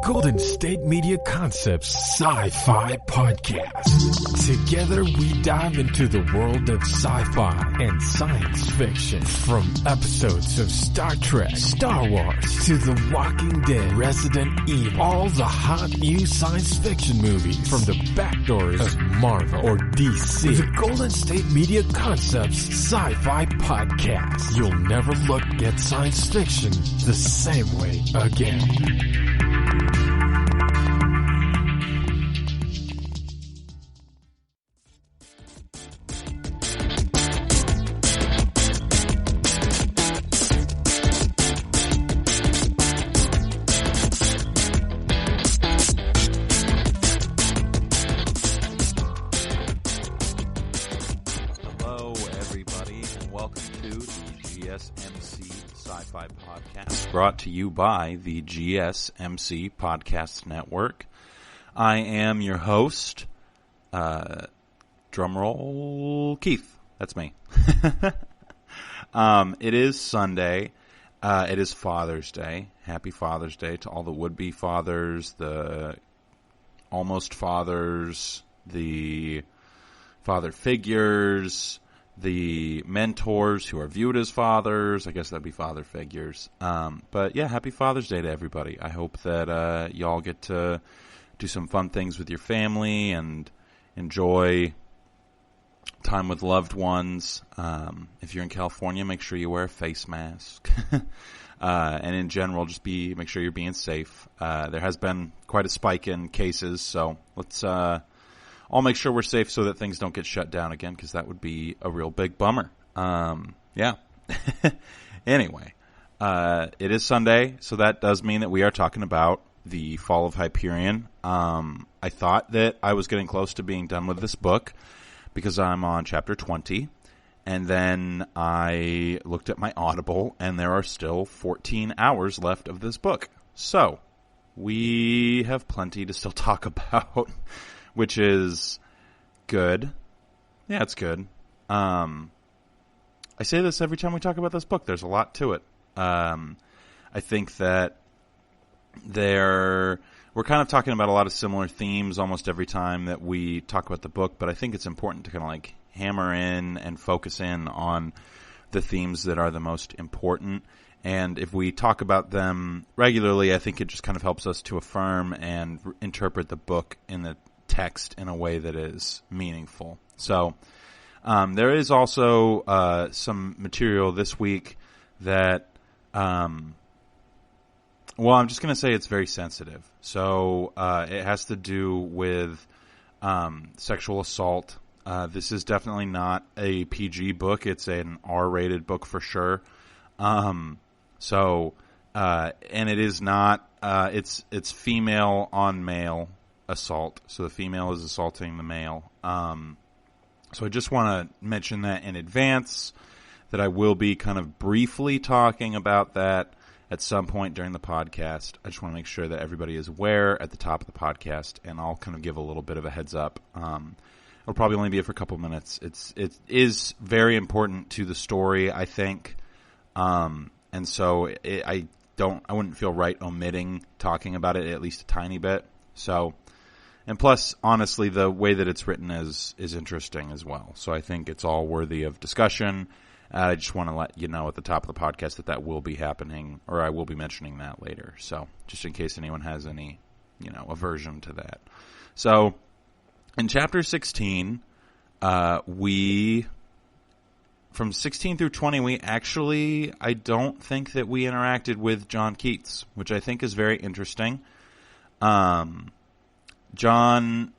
Golden State Media Concepts Sci-Fi Podcast. Together we dive into the world of sci-fi and science fiction. From episodes of Star Trek, Star Wars, to The Walking Dead, Resident Evil, all the hot new science fiction movies from the back doors of Marvel or DC. The Golden State Media Concepts Sci-Fi Podcast. You'll never look at science fiction the same way again. Brought to you by the GSMC Podcast Network. I am your host, drumroll, Keith. That's me. It is Sunday. It is Father's Day. Happy Father's Day to all the would-be fathers, the almost fathers, the father figures, the mentors who are viewed as fathers. I guess that'd be father figures. But yeah, happy Father's Day to everybody. I hope that y'all get to do some fun things with your family and enjoy time with loved ones. If you're in California, make sure you wear a face mask. And in general, just make sure you're being safe. There has been quite a spike in cases, so let's I'll make sure we're safe so that things don't get shut down again, because that would be a real big bummer. Yeah. Anyway, it is Sunday, so that does mean that we are talking about the Fall of Hyperion. I thought that I was getting close to being done with this book because I'm on chapter 20, and then I looked at my Audible, and there are still 14 hours left of this book. So, we have plenty to still talk about. Which is good. Yeah, it's good. I say this every time we talk about this book. There's a lot to it. I think that we're kind of talking about a lot of similar themes almost every time that we talk about the book, but I think it's important to kind of like hammer in and focus in on the themes that are the most important. And if we talk about them regularly, I think it just kind of helps us to affirm and interpret the book in the text in a way that is meaningful. So there is also some material this week that, I'm just going to say it's very sensitive. So it has to do with sexual assault. This is definitely not a PG book. It's an R-rated book for sure. And it is not. It's female on male assault. So the female is assaulting the male. So I just want to mention that in advance, that I will be kind of briefly talking about that at some point during the podcast. I just want to make sure that everybody is aware at the top of the podcast, and I'll kind of give a little bit of a heads up. It'll probably only be for a couple minutes. It is very important to the story, I think. And so I wouldn't feel right omitting talking about it at least a tiny bit. So, and plus, honestly, the way that it's written is interesting as well. So I think it's all worthy of discussion. I just want to let you know at the top of the podcast that will be happening, or I will be mentioning that later. So just in case anyone has any, aversion to that. So in chapter 16, from 16 through 20, I don't think that we interacted with John Keats, which I think is very interesting. Jonathan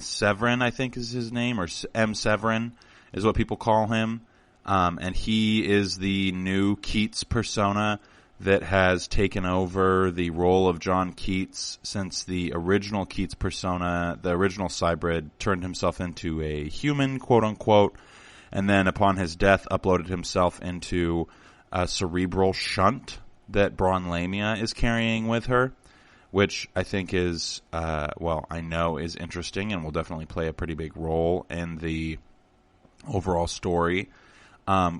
Severin, I think is his name, or M. Severin is what people call him. And he is the new Keats persona that has taken over the role of John Keats since the original Keats persona, the original Cybrid, turned himself into a human, quote unquote, and then upon his death uploaded himself into a cerebral shunt that Braun Lamia is carrying with her, which I think is, I know is interesting and will definitely play a pretty big role in the overall story.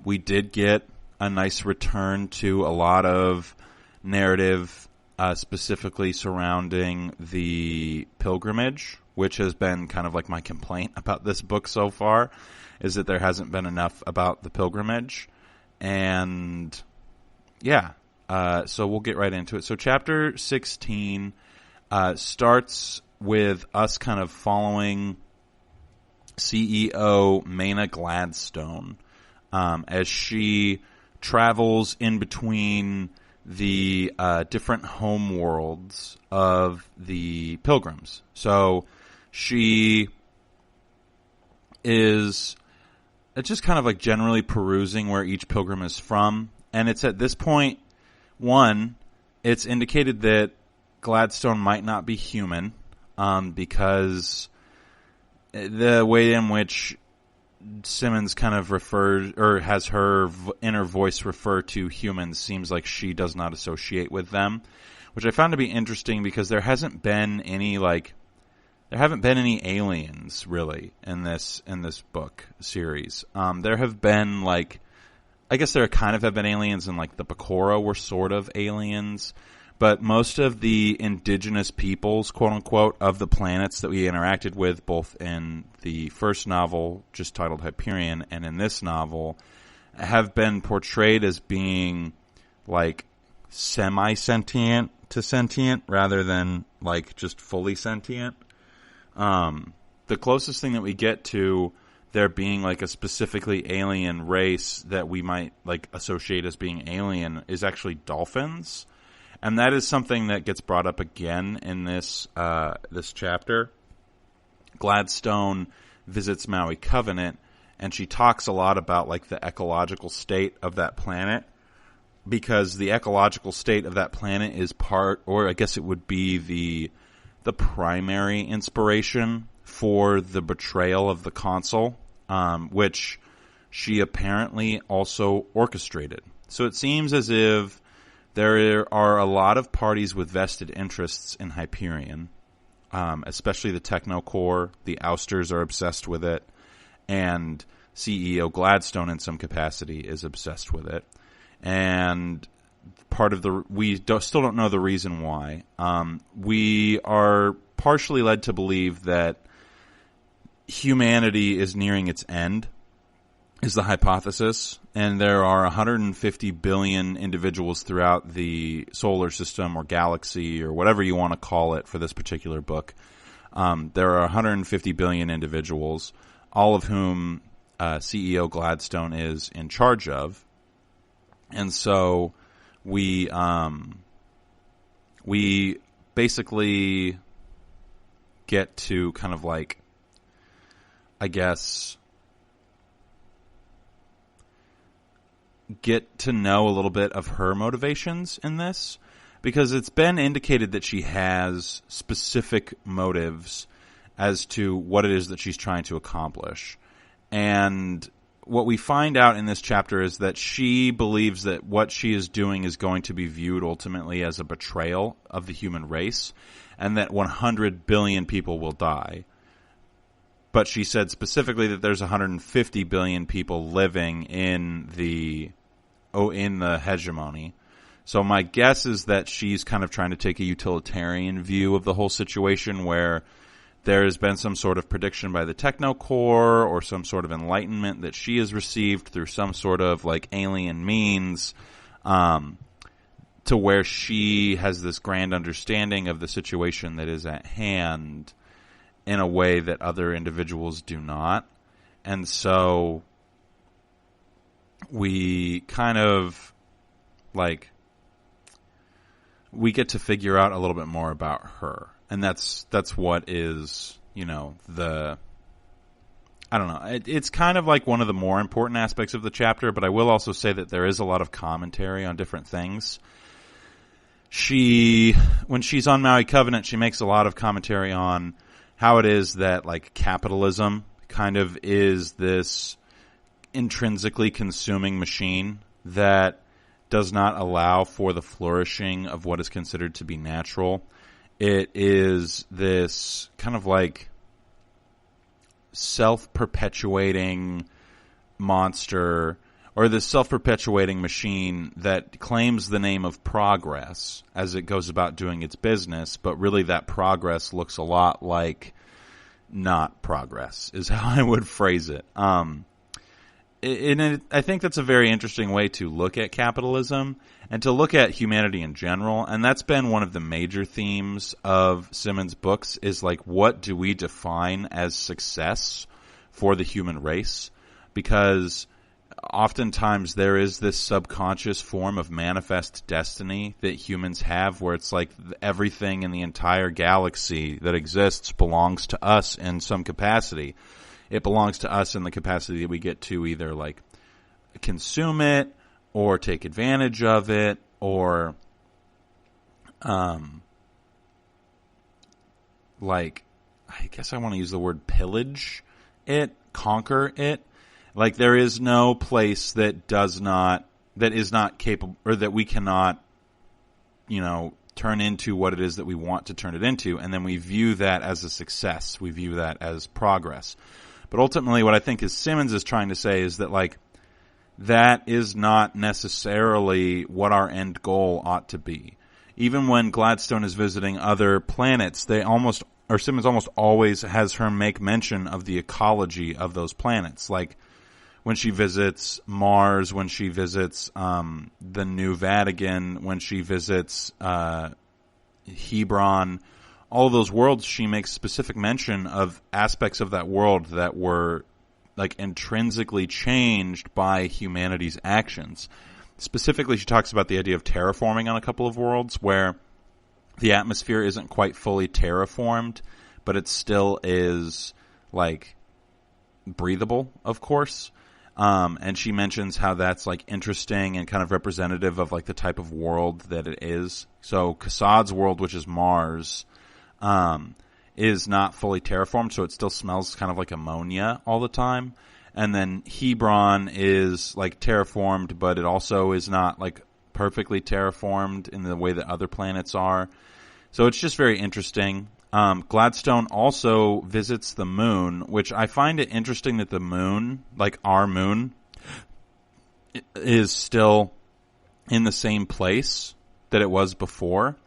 We did get a nice return to a lot of narrative specifically surrounding the pilgrimage, which has been kind of like my complaint about this book so far, is that there hasn't been enough about the pilgrimage. And yeah, so we'll get right into it. So chapter 16 starts with us kind of following CEO Maina Gladstone as she travels in between the different home worlds of the pilgrims. So she is just kind of like generally perusing where each pilgrim is from. And it's at this point, one, it's indicated that Gladstone might not be human because the way in which Simmons kind of refers or has her inner voice refer to humans seems like she does not associate with them, which I found to be interesting because there haven't been any aliens really in this book series. There have been I guess there kind of have been aliens, and like the Pecora were sort of aliens, but most of the indigenous peoples, quote unquote, of the planets that we interacted with, both in the first novel, just titled Hyperion, and in this novel, have been portrayed as being like semi-sentient to sentient rather than like just fully sentient. The closest thing that we get to there being like a specifically alien race that we might like associate as being alien is actually dolphins. And that is something that gets brought up again in this chapter. Gladstone visits Maui Covenant, and she talks a lot about like the ecological state of that planet, because the ecological state of that planet is part, or I guess it would be the primary inspiration for the betrayal of the consul, which she apparently also orchestrated. So it seems as if there are a lot of parties with vested interests in Hyperion, especially the Technocore. The Ousters are obsessed with it, and CEO Gladstone in some capacity is obsessed with it. And still don't know the reason why. We are partially led to believe that humanity is nearing its end, is the hypothesis, and there are 150 billion individuals throughout the solar system or galaxy or whatever you want to call it for this particular book. There are 150 billion individuals, all of whom CEO Gladstone is in charge of. And so we basically get to kind of like, I guess, get to know a little bit of her motivations in this, because it's been indicated that she has specific motives as to what it is that she's trying to accomplish. And what we find out in this chapter is that she believes that what she is doing is going to be viewed ultimately as a betrayal of the human race, and that 100 billion people will die. But she said specifically that there's 150 billion people living in the hegemony. So my guess is that she's kind of trying to take a utilitarian view of the whole situation, where there has been some sort of prediction by the Technocore or some sort of enlightenment that she has received through some sort of like alien means, to where she has this grand understanding of the situation that is at hand in a way that other individuals do not. And so we kind of like, we get to figure out a little bit more about her. And that's what is, I don't know. It's kind of like one of the more important aspects of the chapter, but I will also say that there is a lot of commentary on different things. When she's on Maui Covenant, she makes a lot of commentary on how it is that like capitalism kind of is this intrinsically consuming machine that does not allow for the flourishing of what is considered to be natural. It is this kind of like self-perpetuating monster or this self-perpetuating machine that claims the name of progress as it goes about doing its business, but really that progress looks a lot like not progress, is how I would phrase it. I think that's a very interesting way to look at capitalism and to look at humanity in general, and that's been one of the major themes of Simmons' books, is like, what do we define as success for the human race? Because oftentimes there is this subconscious form of manifest destiny that humans have, where it's like everything in the entire galaxy that exists belongs to us in some capacity. It belongs to us in the capacity that we get to either like consume it or take advantage of it, or like, I guess I want to use the word pillage it, conquer it. Like, there is no place that is not capable, or that we cannot, turn into what it is that we want to turn it into, and then we view that as a success. We view that as progress. But ultimately, what I think Simmons is trying to say is that, like, that is not necessarily what our end goal ought to be. Even when Gladstone is visiting other planets, Simmons almost always has her make mention of the ecology of those planets. Like, when she visits Mars, when she visits the New Vatican, when she visits Hebron, all of those worlds, she makes specific mention of aspects of that world that were like intrinsically changed by humanity's actions. Specifically, she talks about the idea of terraforming on a couple of worlds where the atmosphere isn't quite fully terraformed, but it still is like breathable, of course. And she mentions how that's like interesting and kind of representative of like the type of world that it is. So Kassad's world, which is Mars, is not fully terraformed, so it still smells kind of like ammonia all the time. And then Hebron is like terraformed, but it also is not like perfectly terraformed in the way that other planets are. So it's just very interesting. Gladstone also visits the moon, which I find it interesting that the moon, like our moon, is still in the same place that it was before.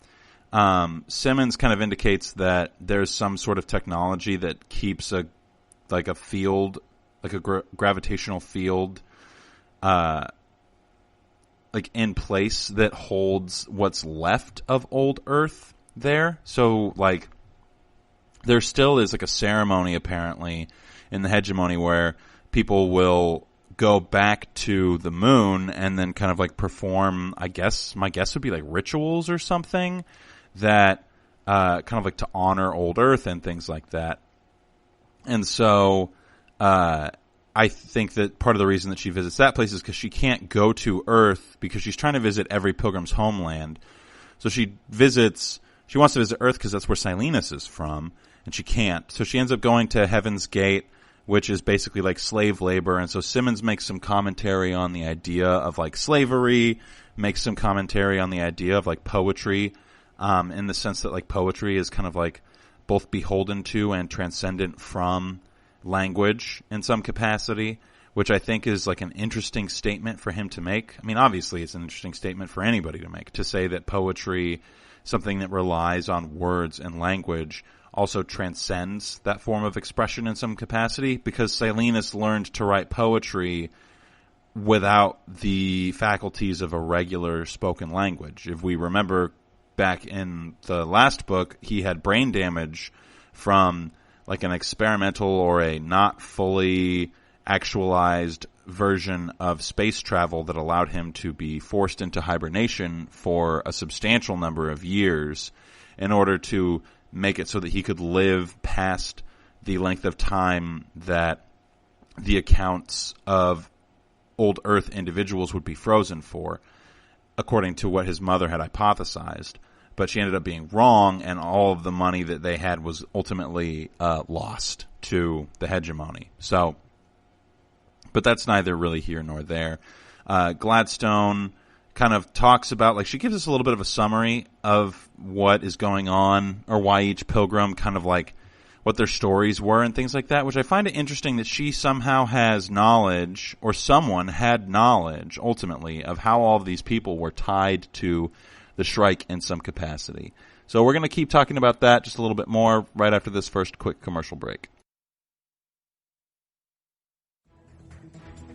Simmons kind of indicates that there's some sort of technology that keeps a field, like a gravitational field, like in place that holds what's left of old Earth there. So like, there still is like a ceremony apparently in the hegemony where people will go back to the moon and then kind of like perform, I guess, my guess would be like rituals or something that kind of like to honor old Earth and things like that. And so I think that part of the reason that she visits that place is because she can't go to Earth because she's trying to visit every pilgrim's homeland. So she wants to visit Earth because that's where Silenus is from, and she can't. So she ends up going to Heaven's Gate, which is basically like slave labor. And so Simmons makes some commentary on the idea of like slavery, makes some commentary on the idea of like poetry, in the sense that like poetry is kind of like both beholden to and transcendent from language in some capacity, which I think is like an interesting statement for him to make. I mean, obviously it's an interesting statement for anybody to make, to say that poetry, something that relies on words and language, also transcends that form of expression in some capacity, because Silenus learned to write poetry without the faculties of a regular spoken language. If we remember back in the last book, he had brain damage from like an experimental or a not fully actualized version of space travel that allowed him to be forced into hibernation for a substantial number of years in order to make it so that he could live past the length of time that the accounts of old Earth individuals would be frozen for, according to what his mother had hypothesized. But she ended up being wrong, and all of the money that they had was ultimately lost to the hegemony. So, but that's neither really here nor there. Gladstone kind of talks about, like, she gives us a little bit of a summary of what is going on, or why each pilgrim kind of like, what their stories were and things like that, which I find it interesting that she somehow has knowledge, or someone had knowledge, ultimately, of how all of these people were tied to the Shrike in some capacity. So we're going to keep talking about that just a little bit more right after this first quick commercial break.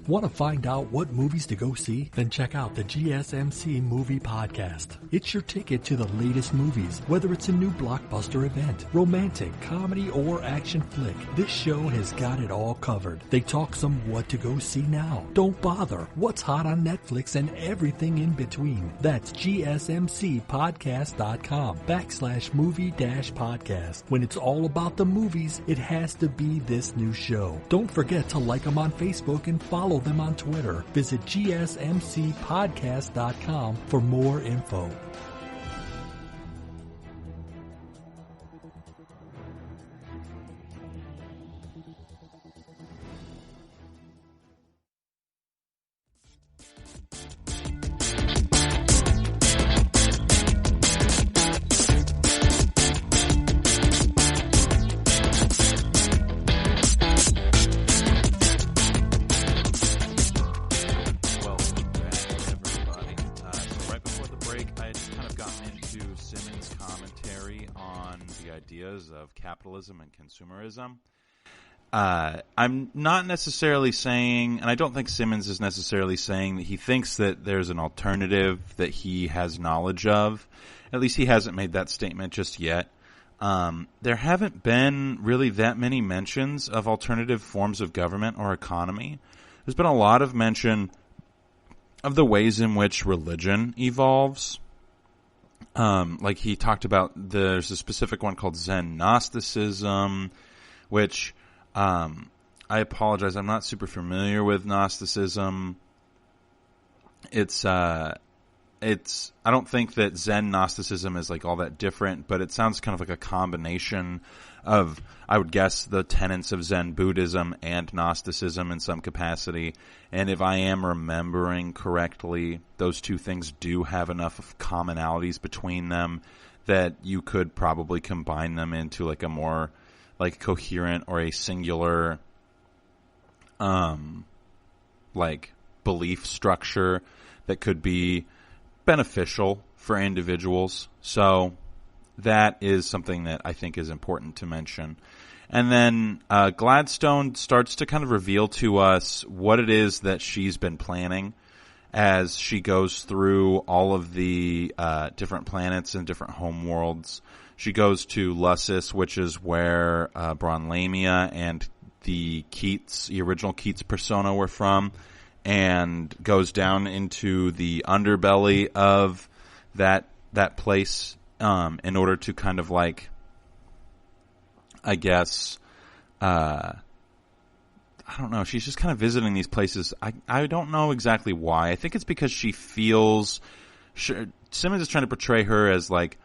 Want to find out what movies to go see? Then check out the GSMC Movie Podcast. It's your ticket to the latest movies, whether it's a new blockbuster event, romantic, comedy, or action flick. This show has got it all covered. They talk some what to go see now, don't bother, what's hot on Netflix, and everything in between. That's GSMCpodcast.com/movie-podcast. When it's all about the movies, it has to be this new show. Don't forget to like them on Facebook and follow them on Twitter. Visit GSMCpodcast.com for more info. Of capitalism and consumerism. I'm not necessarily saying, and I don't think Simmons is necessarily saying that he thinks that there's an alternative that he has knowledge of. At least he hasn't made that statement just yet. There haven't been really that many mentions of alternative forms of government or economy. There's been a lot of mention of the ways in which religion evolves. Like he talked about, there's a specific one called Zen Gnosticism, which, I apologize, I'm not super familiar with Gnosticism. I don't think that Zen Gnosticism is like all that different, but it sounds kind of like a combination of, I would guess, the tenets of Zen Buddhism and Gnosticism in some capacity. And if I am remembering correctly, those two things do have enough commonalities between them that you could probably combine them into like a more like coherent or a singular like belief structure that could be beneficial for individuals. So that is something that I think is important to mention. And then Gladstone starts to kind of reveal to us what it is that she's been planning as she goes through all of the different planets and different homeworlds. She goes to Lussus, which is where Bronlamia and the original Keats persona were from, and goes down into the underbelly of that place in order to kind of like, I guess, I don't know. She's just kind of visiting these places. I don't know exactly why. I think it's because she feels, Simmons is trying to portray her as like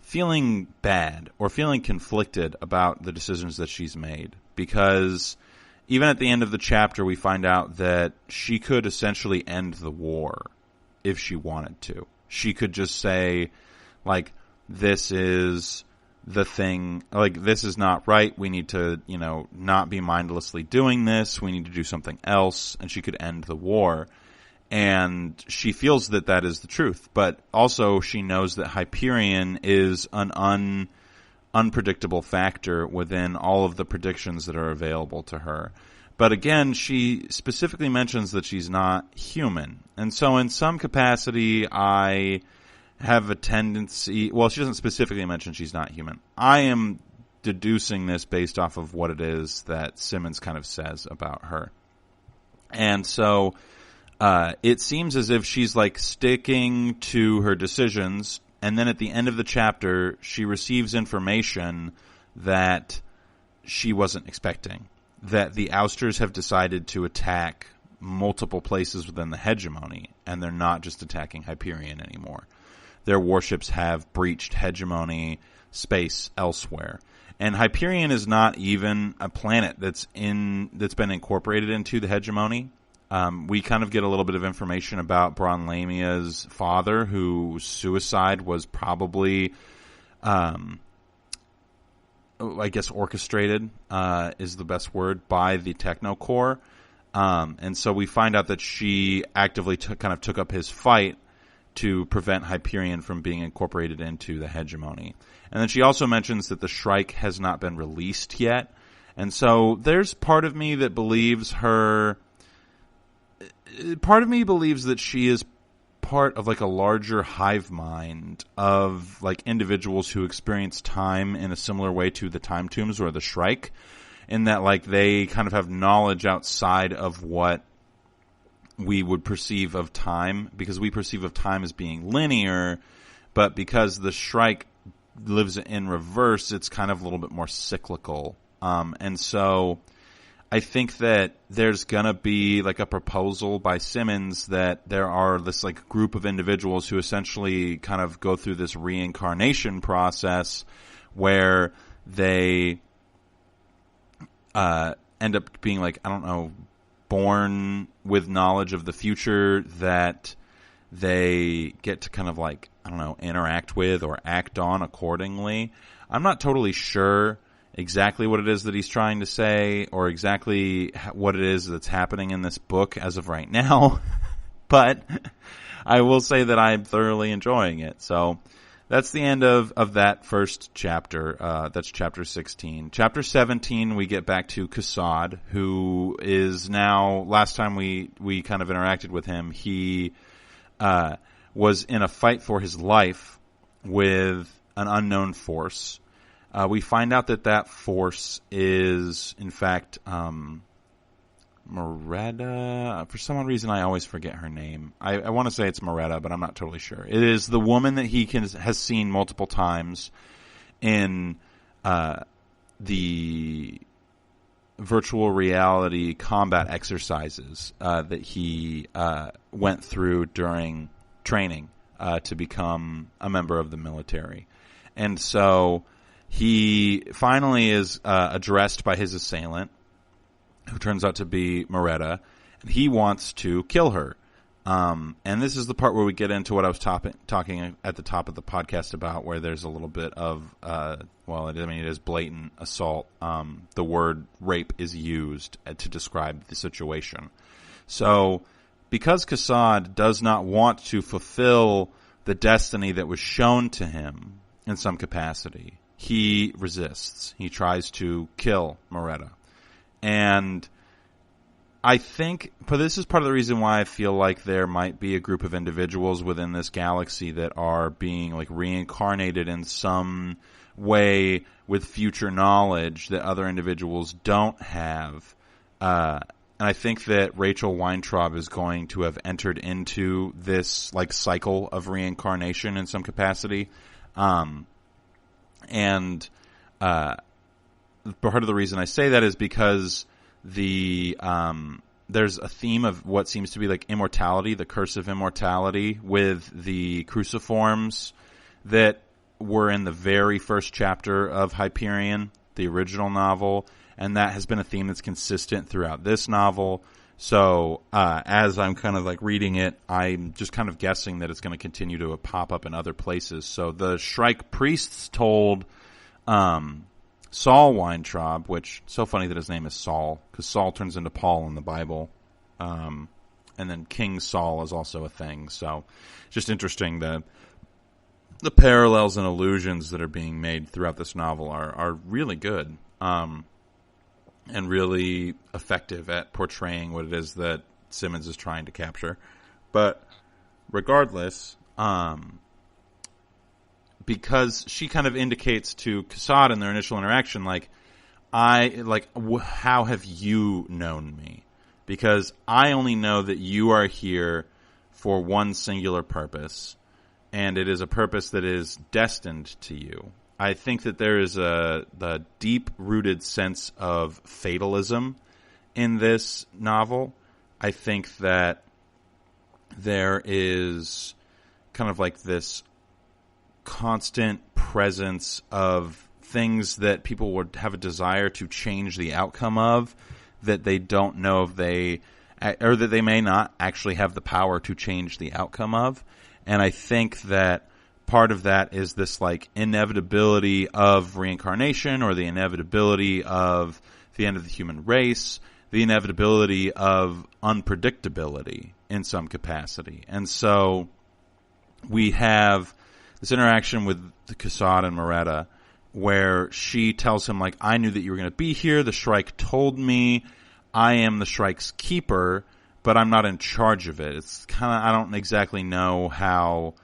feeling bad or feeling conflicted about the decisions that she's made. Because even at the end of the chapter, we find out that she could essentially end the war if she wanted to. She could just say, like, this is the thing, like, this is not right. We need to, not be mindlessly doing this. We need to do something else. And she could end the war. And she feels that that is the truth. But also she knows that Hyperion is an unpredictable factor within all of the predictions that are available to her. But again, she specifically mentions that she's not human. And so in some capacity, I have a tendency, well, she doesn't specifically mention she's not human. I am deducing this based off of what it is that Simmons kind of says about her. And so it seems as if she's like sticking to her decisions, and then at the end of the chapter, she receives information that she wasn't expecting. That the ousters have decided to attack multiple places within the hegemony, and they're not just attacking Hyperion anymore. Their warships have breached hegemony space elsewhere. And Hyperion is not even a planet that's been incorporated into the hegemony. We kind of get a little bit of information about Bronlamia's father, whose suicide was probably I guess orchestrated is the best word, by the Techno Corps. And so we find out that she actively kind of took up his fight to prevent Hyperion from being incorporated into the hegemony. And then she also mentions that the Shrike has not been released yet. And so there's part of me that believes her... Part of me believes that she is part of like a larger hive mind of like individuals who experience time in a similar way to the Time Tombs or the Shrike, in that like they kind of have knowledge outside of what we would perceive of time, because we perceive of time as being linear, but because the Shrike lives in reverse, it's kind of a little bit more cyclical. And so I think that there's gonna be like a proposal by Simmons that there are this like group of individuals who essentially kind of go through this reincarnation process where they end up being like, I don't know, born with knowledge of the future that they get to kind of like, I don't know, interact with or act on accordingly. I'm not totally sure exactly what it is that he's trying to say or exactly what it is that's happening in this book as of right now, but I will say that I'm thoroughly enjoying it. So that's the end of that first chapter. That's chapter 16. Chapter 17, we get back to Kasad, who is now, last time we kind of interacted with him, he was in a fight for his life with an unknown force. We find out that force is, in fact, Moretta. For some reason, I always forget her name. I want to say it's Moretta, but I'm not totally sure. It is the woman that he has seen multiple times in the virtual reality combat exercises that he went through during training to become a member of the military. And so he finally is addressed by his assailant, who turns out to be Moretta, and he wants to kill her. And this is the part where we get into what I was talking at the top of the podcast about, where there's a little bit of, it is blatant assault. The word rape is used to describe the situation. So, because Kasad does not want to fulfill the destiny that was shown to him in some capacity, he resists. He tries to kill Moretta. And I think, but this is part of the reason why I feel like there might be a group of individuals within this galaxy that are being like reincarnated in some way with future knowledge that other individuals don't have. And I think that Rachel Weintraub is going to have entered into this like cycle of reincarnation in some capacity. And part of the reason I say that is because there's a theme of what seems to be like immortality, the curse of immortality, with the cruciforms that were in the very first chapter of Hyperion, the original novel, and that has been a theme that's consistent throughout this novel. So as I'm kind of like reading it, I'm just kind of guessing that it's going to continue to pop up in other places. So the Shrike priests told Saul Weintraub, which so funny that his name is Saul, because Saul turns into Paul in the Bible, and then King Saul is also a thing. So just interesting the parallels and allusions that are being made throughout this novel are really good. And really effective at portraying what it is that Simmons is trying to capture. But regardless, because she kind of indicates to Kasad in their initial interaction, how have you known me? Because I only know that you are here for one singular purpose, and it is a purpose that is destined to you. I think that there is the deep-rooted sense of fatalism in this novel. I think that there is kind of like this constant presence of things that people would have a desire to change the outcome of, that they don't know if or that they may not actually have the power to change the outcome of. And I think that part of that is this like inevitability of reincarnation, or the inevitability of the end of the human race, the inevitability of unpredictability in some capacity. And so we have this interaction with Cassad and Moretta where she tells him, like, I knew that you were going to be here. The Shrike told me. I am the Shrike's keeper, but I'm not in charge of it. It's kind of, I don't exactly know how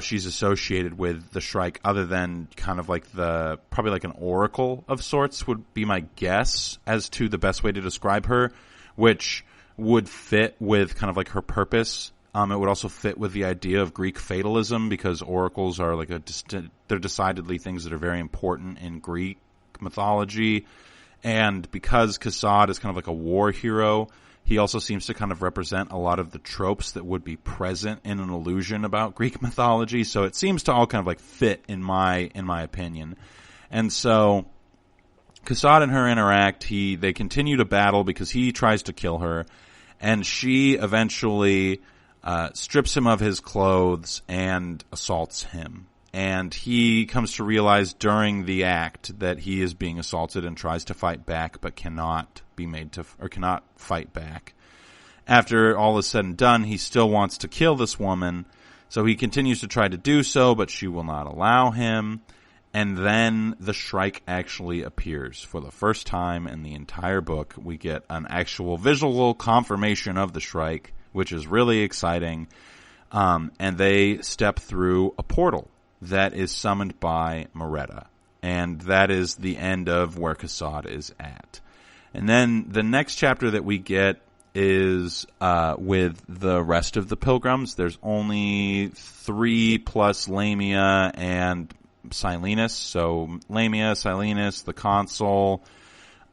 she's associated with the Shrike, other than kind of like probably like an oracle of sorts would be my guess as to the best way to describe her, which would fit with kind of like her purpose. It would also fit with the idea of Greek fatalism, because oracles are like they're decidedly things that are very important in Greek mythology. And because Cassad is kind of like a war hero, he also seems to kind of represent a lot of the tropes that would be present in an illusion about Greek mythology. So it seems to all kind of like fit in my opinion. And so Cassad and her interact. They continue to battle because he tries to kill her, and she eventually strips him of his clothes and assaults him. And he comes to realize during the act that he is being assaulted and tries to fight back, but cannot fight back. After all is said and done, he still wants to kill this woman, so he continues to try to do so, but she will not allow him. And then the Shrike actually appears. For the first time in the entire book, we get an actual visual confirmation of the Shrike, which is really exciting. And they step through a portal that is summoned by Moretta. And that is the end of where Cassad is at. And then the next chapter that we get is with the rest of the pilgrims. There's only 3 plus Lamia and Silenus. So Lamia, Silenus, the consul,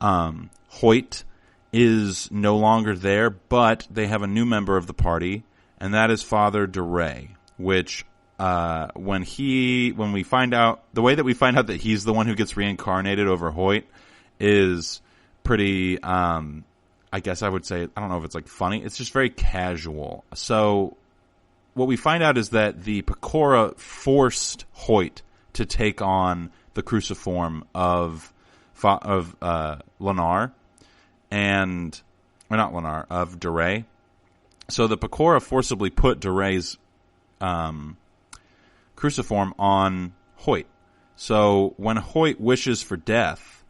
Hoyt is no longer there, but they have a new member of the party, and that is Father Duray, which when we find out, the way that we find out that he's the one who gets reincarnated over Hoyt is pretty, I guess I would say, I don't know if it's like funny, it's just very casual. So what we find out is that the Pecora forced Hoyt to take on the cruciform of Lenar, of Duray. So the Pecora forcibly put Duray's cruciform on Hoyt. So when Hoyt wishes for death,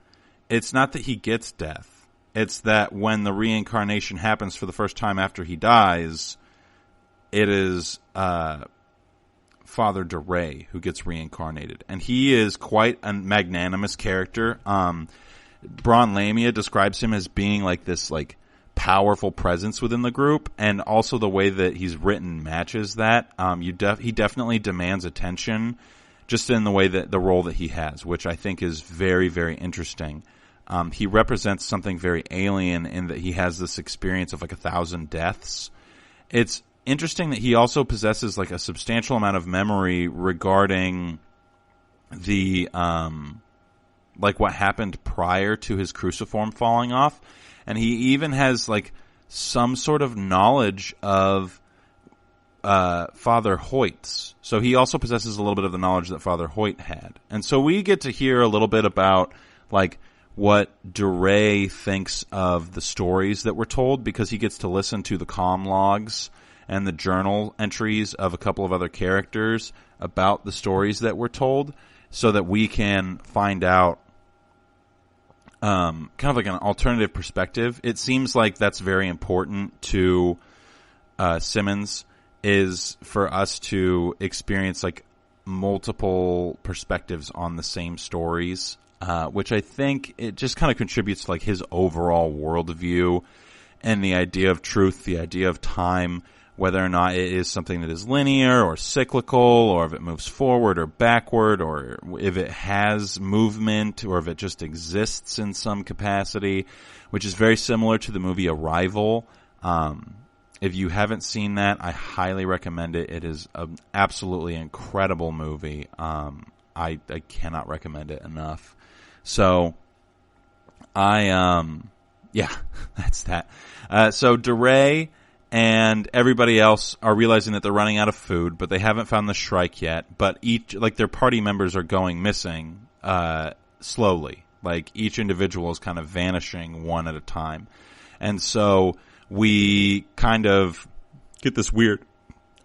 it's not that he gets death. It's that when the reincarnation happens for the first time after he dies, it is Father Duray who gets reincarnated. And he is quite a magnanimous character. Bron Lamia describes him as being like this like powerful presence within the group, and also the way that he's written matches that. He definitely demands attention just in the way that the role that he has, which I think is very, very interesting. He represents something very alien in that he has this experience of like 1,000 deaths. It's interesting that he also possesses like a substantial amount of memory regarding the like what happened prior to his cruciform falling off, and he even has like some sort of knowledge of Father Hoyt's. So he also possesses a little bit of the knowledge that Father Hoyt had. And so we get to hear a little bit about like what Duray thinks of the stories that were told, because he gets to listen to the comm logs and the journal entries of a couple of other characters about the stories that were told, so that we can find out kind of like an alternative perspective. It seems like that's very important to Simmons, is for us to experience like multiple perspectives on the same stories, which I think it just kind of contributes to like his overall worldview and the idea of truth, the idea of time, whether or not it is something that is linear or cyclical, or if it moves forward or backward, or if it has movement, or if it just exists in some capacity, which is very similar to the movie Arrival. If you haven't seen that, I highly recommend it. It is an absolutely incredible movie. I cannot recommend it enough. So, yeah, that's that. So Duray and everybody else are realizing that they're running out of food, but they haven't found the Shrike yet. But their party members are going missing slowly. Like, each individual is kind of vanishing one at a time. And so we kind of get this weird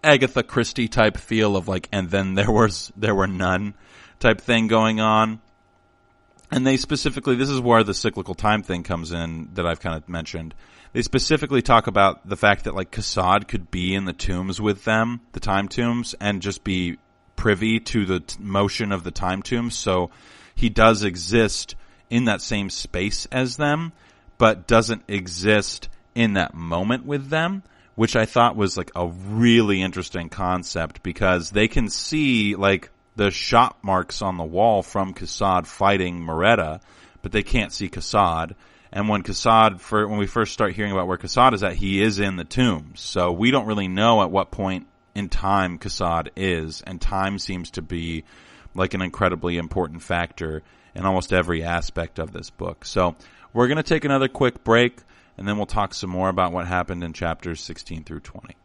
Agatha Christie type feel of like, and then there were none type thing going on. And they specifically, this is where the cyclical time thing comes in that I've kind of mentioned. They specifically talk about the fact that like Kassad could be in the tombs with them, the time tombs, and just be privy to the motion of the time tombs. So he does exist in that same space as them, but doesn't exist in that moment with them, which I thought was like a really interesting concept, because they can see like the shot marks on the wall from Kassad fighting Moretta, but they can't see Kassad. And when we first start hearing about where Kassad is at, he is in the tombs. So we don't really know at what point in time Kassad is, and time seems to be like an incredibly important factor in almost every aspect of this book. So we're going to take another quick break, and then we'll talk some more about what happened in chapters 16 through 20.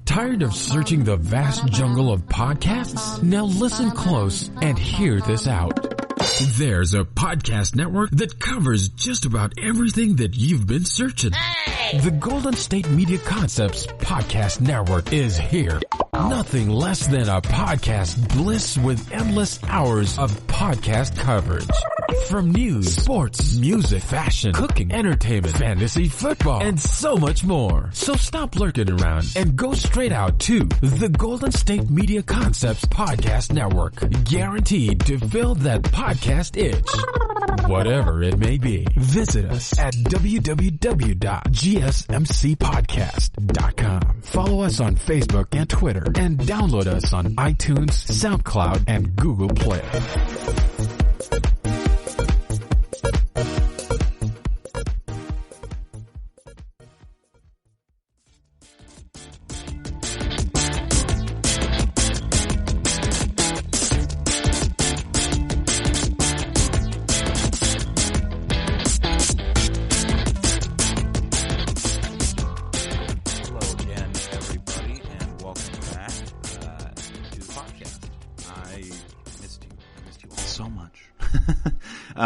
Tired of searching the vast jungle of podcasts? Now listen close and hear this out. There's a podcast network that covers just about everything that you've been searching. Hey! The Golden State Media Concepts Podcast Network is here. Nothing less than a podcast bliss with endless hours of podcast coverage. From news, sports, music, fashion, cooking, entertainment, fantasy, football, and so much more. So stop lurking around and go straight out to the Golden State Media Concepts Podcast Network. Guaranteed to fill that podcast itch. Whatever it may be. Visit us at www.gsmcpodcast.com. Follow us on Facebook and Twitter, and download us on iTunes, SoundCloud, and Google Play.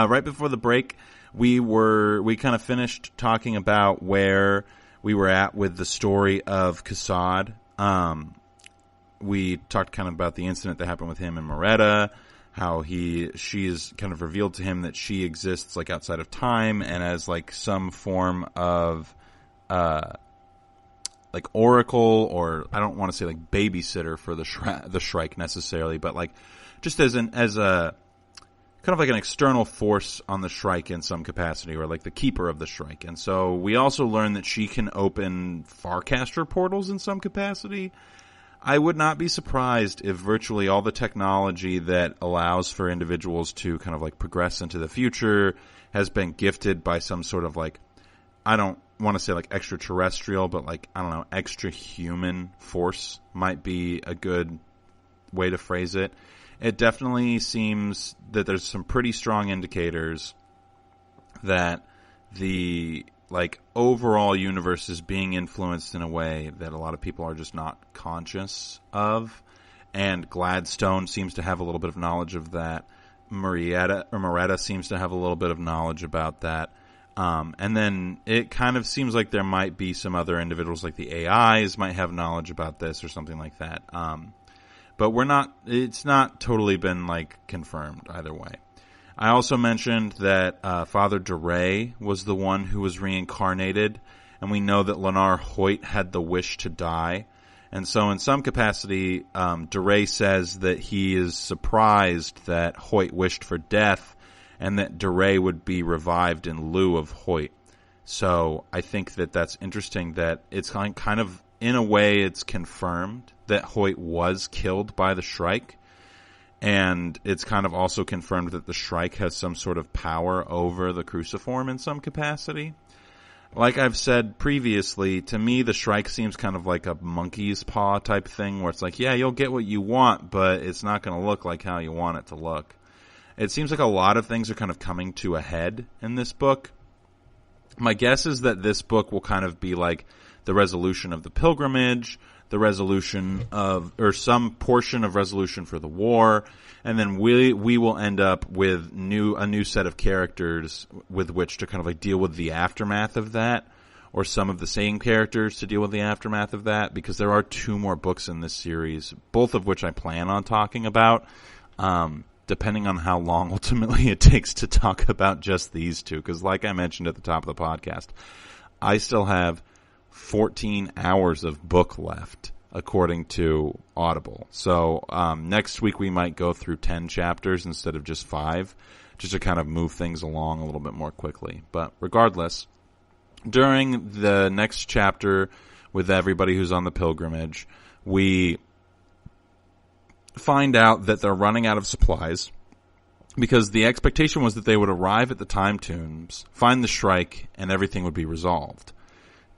Right before the break, we kind of finished talking about where we were at with the story of Kassad. We talked kind of about the incident that happened with him and Moretta, how she's kind of revealed to him that she exists like outside of time and as like some form of like oracle, or I don't want to say like babysitter for the Shrike necessarily, but like just as a kind of like an external force on the Shrike in some capacity, or like the keeper of the Shrike. And so we also learned that she can open Farcaster portals in some capacity. I would not be surprised if virtually all the technology that allows for individuals to kind of like progress into the future has been gifted by some sort of like, I don't want to say like extraterrestrial, but like, I don't know, extra human force might be a good way to phrase it. It definitely seems that there's some pretty strong indicators that the like overall universe is being influenced in a way that a lot of people are just not conscious of. And Gladstone seems to have a little bit of knowledge of that. Moretta seems to have a little bit of knowledge about that. And then it kind of seems like there might be some other individuals, like the AIs might have knowledge about this or something like that. But it's not totally been like confirmed either way. I also mentioned that Father DeRay was the one who was reincarnated, and we know that Lenar Hoyt had the wish to die. And so in some capacity, DeRay says that he is surprised that Hoyt wished for death, and that DeRay would be revived in lieu of Hoyt. So I think that that's interesting, that it's kind of, in a way, it's confirmed that Hoyt was killed by the Shrike, and it's kind of also confirmed that the Shrike has some sort of power over the Cruciform in some capacity. Like I've said previously, to me the Shrike seems kind of like a monkey's paw type thing, where it's like, yeah, you'll get what you want, but it's not going to look like how you want it to look. It seems like a lot of things are kind of coming to a head in this book, My guess is that this book will kind of be like the resolution of the pilgrimage, the resolution of, or some portion of resolution for the war, and then we will end up with a new set of characters with which to kind of like deal with the aftermath of that, or some of the same characters to deal with the aftermath of that, because there are 2 more books in this series, both of which I plan on talking about, depending on how long ultimately it takes to talk about just these 2, because like I mentioned at the top of the podcast, I still have 14 hours of book left, according to Audible. So next week we might go through 10 chapters instead of just 5, just to kind of move things along a little bit more quickly. But regardless, during the next chapter with everybody who's on the pilgrimage, we find out that they're running out of supplies, because the expectation was that they would arrive at the time tombs, find the Shrike, and everything would be resolved.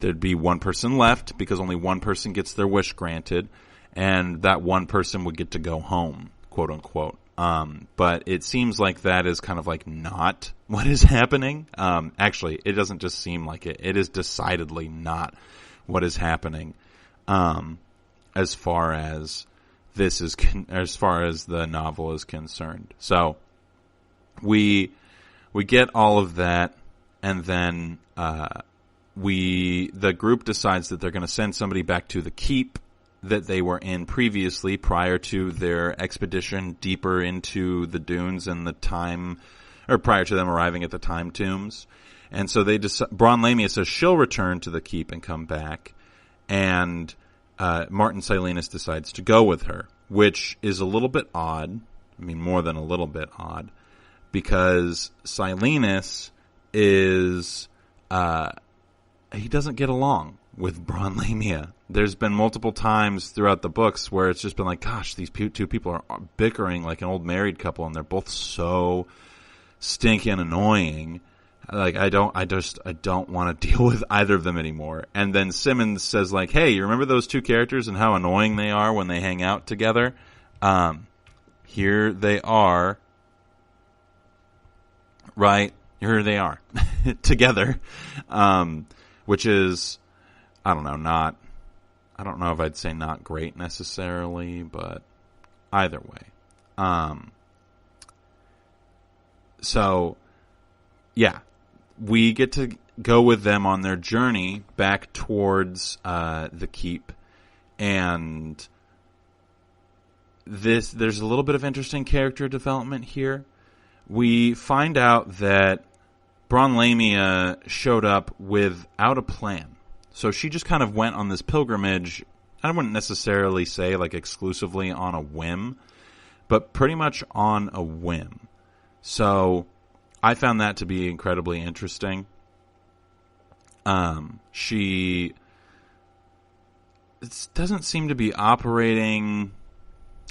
There'd be one person left, because only one person gets their wish granted, and that one person would get to go home, quote unquote. But it seems like that is kind of like not what is happening. Actually, it doesn't just seem like it. It is decidedly not what is happening, as far as this is, as far as the novel is concerned. So, we get all of that, and then, the group decides that they're going to send somebody back to the keep that they were in previously, prior to their expedition deeper into the dunes and the time, or prior to them arriving at the time tombs. And so Braun Lamia says she'll return to the keep and come back, and Martin Silenus decides to go with her, which is a little bit odd. I mean, more than a little bit odd, because Silenus is, he doesn't get along with Braun Lamia. There's been multiple times throughout the books where it's just been like, gosh, these 2 people are bickering like an old married couple, and they're both so stinky and annoying. Like, I don't want to deal with either of them anymore. And then Simmons says, like, hey, you remember those 2 characters and how annoying they are when they hang out together? Here they are. Right? Here they are. Together. Which is, I don't know if I'd say not great necessarily, but either way. So, yeah, we get to go with them on their journey back towards the keep, and there's a little bit of interesting character development here. We find out that Braun Lamia showed up without a plan. So she just kind of went on this pilgrimage, I wouldn't necessarily say like exclusively on a whim, but pretty much on a whim. So I found that to be incredibly interesting. She doesn't seem to be operating,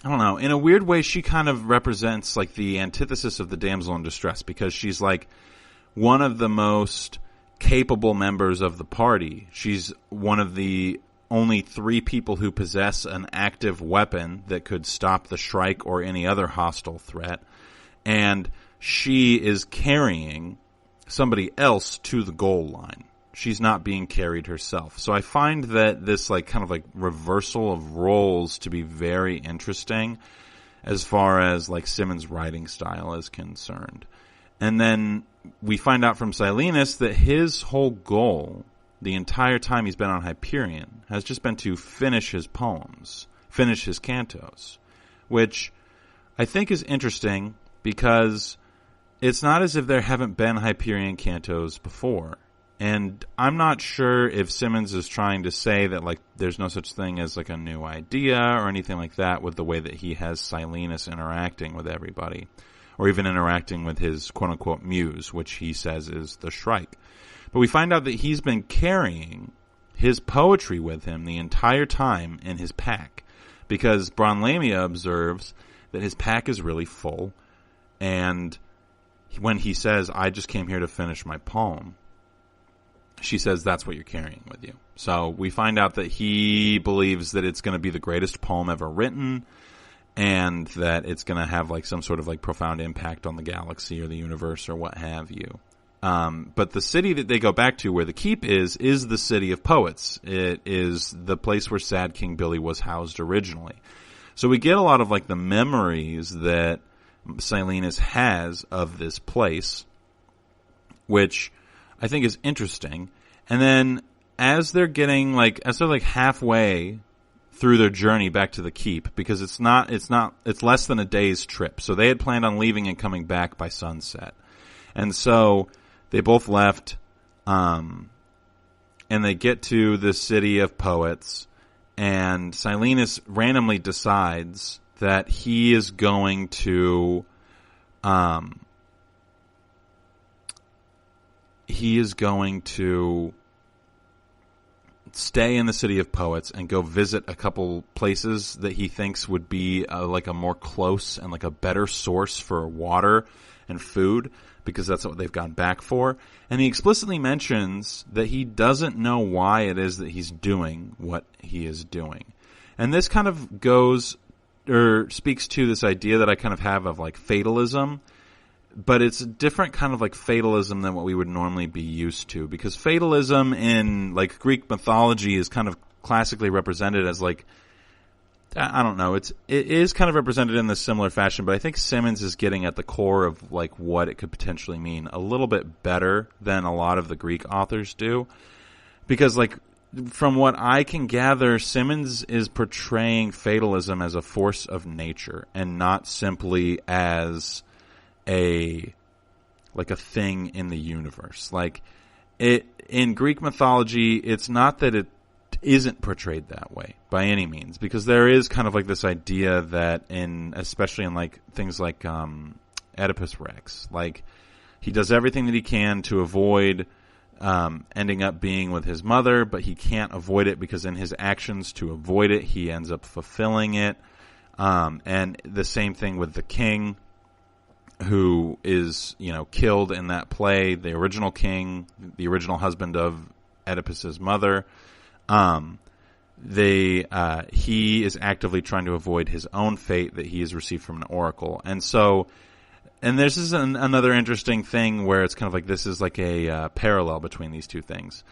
I don't know, in a weird way. She kind of represents like the antithesis of the damsel in distress, because she's like one of the most capable members of the party. She's one of the only 3 people who possess an active weapon that could stop the Shrike or any other hostile threat. And she is carrying somebody else to the goal line. She's not being carried herself. So I find that this like kind of like reversal of roles to be very interesting as far as like Simmons' writing style is concerned. And then we find out from Silenus that his whole goal, the entire time he's been on Hyperion, has just been to finish his poems, finish his cantos, which I think is interesting because it's not as if there haven't been Hyperion cantos before. And I'm not sure if Simmons is trying to say that like there's no such thing as like a new idea or anything like that with the way that he has Silenus interacting with everybody, or even interacting with his quote-unquote muse, which he says is the Shrike. But we find out that he's been carrying his poetry with him the entire time in his pack, because Braun Lamia observes that his pack is really full, and when he says, I just came here to finish my poem, she says, that's what you're carrying with you. So we find out that he believes that it's going to be the greatest poem ever written, and that it's going to have like some sort of like profound impact on the galaxy or the universe or what have you. But the city that they go back to, where the keep is the city of poets. It is the place where Sad King Billy was housed originally. So we get a lot of like the memories that Silenus has of this place, which I think is interesting. And then as they're halfway through their journey back to the keep, because it's less than a day's trip. So they had planned on leaving and coming back by sunset. And so they both left, and they get to the city of poets, and Silenus randomly decides that he is going to stay in the city of poets and go visit a couple places that he thinks would be like a more close and like a better source for water and food, because that's what they've gone back for. And he explicitly mentions that he doesn't know why it is that he's doing what he is doing. And this kind of goes or speaks to this idea that I kind of have of like fatalism, but it's a different kind of like fatalism than what we would normally be used to, because fatalism in like Greek mythology is kind of classically represented as like, I don't know, it is kind of represented in this similar fashion, but I think Simmons is getting at the core of like what it could potentially mean a little bit better than a lot of the Greek authors do. Because like from what I can gather, Simmons is portraying fatalism as a force of nature and not simply as a thing in the universe. Like in Greek mythology, it's not that it isn't portrayed that way by any means, because there is kind of like this idea that especially in like things like Oedipus Rex, like he does everything that he can to avoid ending up being with his mother, but he can't avoid it because in his actions to avoid it, he ends up fulfilling it. And the same thing with the king, who is, killed in that play, the original king, the original husband of Oedipus's mother. He is actively trying to avoid his own fate that he has received from an oracle. And this is another interesting thing where it's kind of like this is like a parallel between these two things.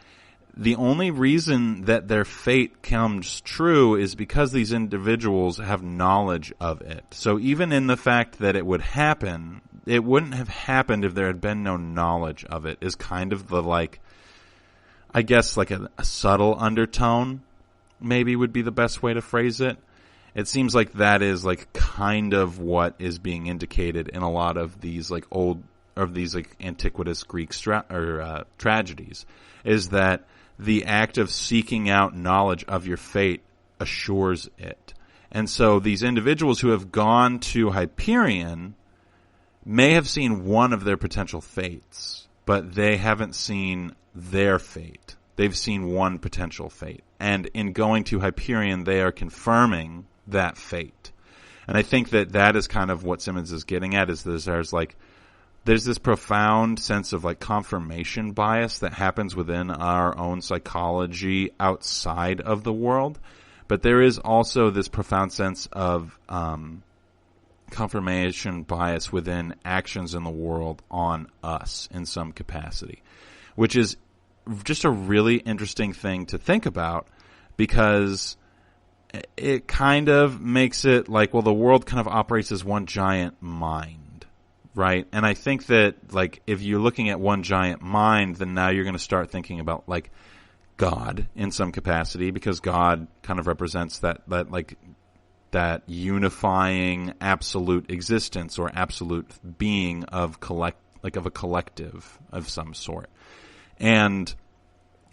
The only reason that their fate comes true is because these individuals have knowledge of it. So even in the fact that it would happen, it wouldn't have happened if there had been no knowledge of it, is kind of the like, I guess like a subtle undertone maybe would be the best way to phrase it. It seems like that is like kind of what is being indicated in a lot of these like antiquitous Greek tragedies, is that the act of seeking out knowledge of your fate assures it. And so these individuals who have gone to Hyperion may have seen one of their potential fates, but they haven't seen their fate. They've seen one potential fate. And in going to Hyperion, they are confirming that fate. And I think that is kind of what Simmons is getting at, is there's this profound sense of like confirmation bias that happens within our own psychology outside of the world. But there is also this profound sense of confirmation bias within actions in the world on us in some capacity, which is just a really interesting thing to think about, because it kind of makes it like, well, the world kind of operates as one giant mind, right? And I think that like if you're looking at one giant mind, then now you're going to start thinking about like God in some capacity, because God kind of represents that unifying absolute existence or absolute being of a collective of some sort. And